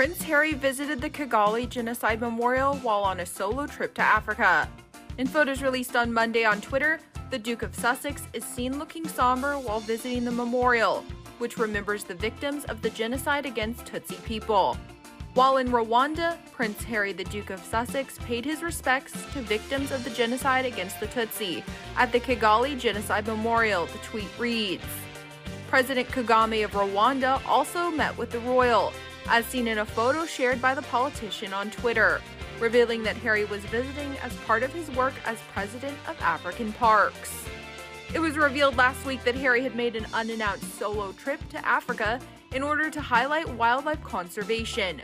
Prince Harry visited the Kigali Genocide Memorial while on a solo trip to Africa. In photos released on Monday on Twitter, the Duke of Sussex is seen looking somber while visiting the memorial, which remembers the victims of the genocide against Tutsi people. While in Rwanda, Prince Harry, the Duke of Sussex, paid his respects to victims of the genocide against the Tutsi at the Kigali Genocide Memorial, the tweet reads. President Kagame of Rwanda also met with the royal, as seen in a photo shared by the politician on Twitter, revealing that Harry was visiting as part of his work as president of African Parks. It was revealed last week that Harry had made an unannounced solo trip to Africa in order to highlight wildlife conservation.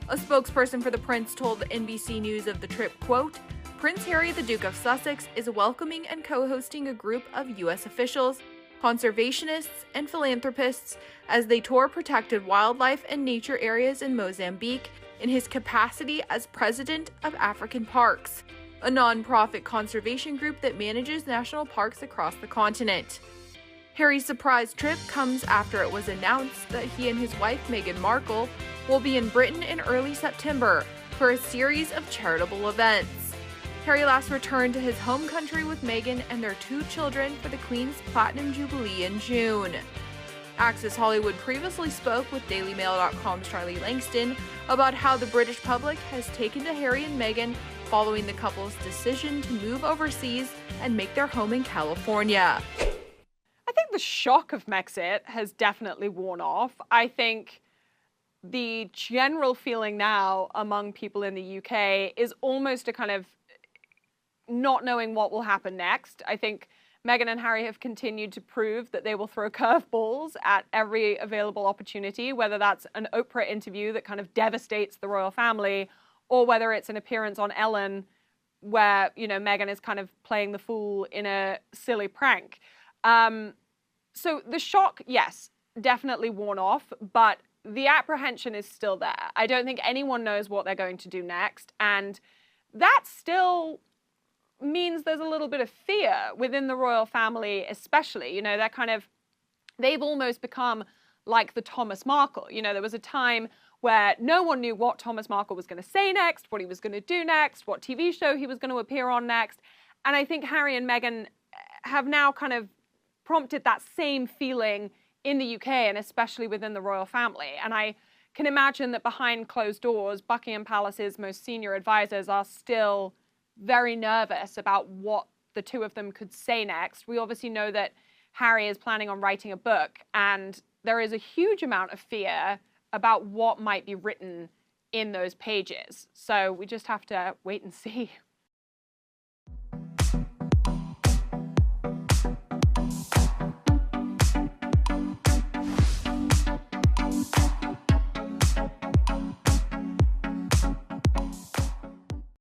A spokesperson for the prince told NBC News of the trip, quote, Prince Harry, the Duke of Sussex, is welcoming and co-hosting a group of U.S. officials, conservationists, and philanthropists as they tour protected wildlife and nature areas in Mozambique in his capacity as president of African Parks, a non-profit conservation group that manages national parks across the continent. Harry's surprise trip comes after it was announced that he and his wife Meghan Markle will be in Britain in early September for a series of charitable events. Harry last returned to his home country with Meghan and their 2 children for the Queen's Platinum Jubilee in June. Access Hollywood previously spoke with DailyMail.com's Charlie Langston about how the British public has taken to Harry and Meghan following the couple's decision to move overseas and make their home in California. I think the shock of Brexit has definitely worn off. I think the general feeling now among people in the UK is almost a kind of not knowing what will happen next. I think Meghan and Harry have continued to prove that they will throw curveballs at every available opportunity, whether that's an Oprah interview that kind of devastates the royal family, or whether it's an appearance on Ellen where, Meghan is kind of playing the fool in a silly prank. So the shock, yes, definitely worn off, but the apprehension is still there. I don't think anyone knows what they're going to do next, and that still means there's a little bit of fear within the royal family, especially. They've almost become like the Thomas Markle. There was a time where no one knew what Thomas Markle was going to say next, what he was going to do next, what TV show he was going to appear on next. And I think Harry and Meghan have now kind of prompted that same feeling in the UK, and especially within the royal family. And I can imagine that behind closed doors, Buckingham Palace's most senior advisors are still very nervous about what the 2 of them could say next. We obviously know that Harry is planning on writing a book, and there is a huge amount of fear about what might be written in those pages. So we just have to wait and see.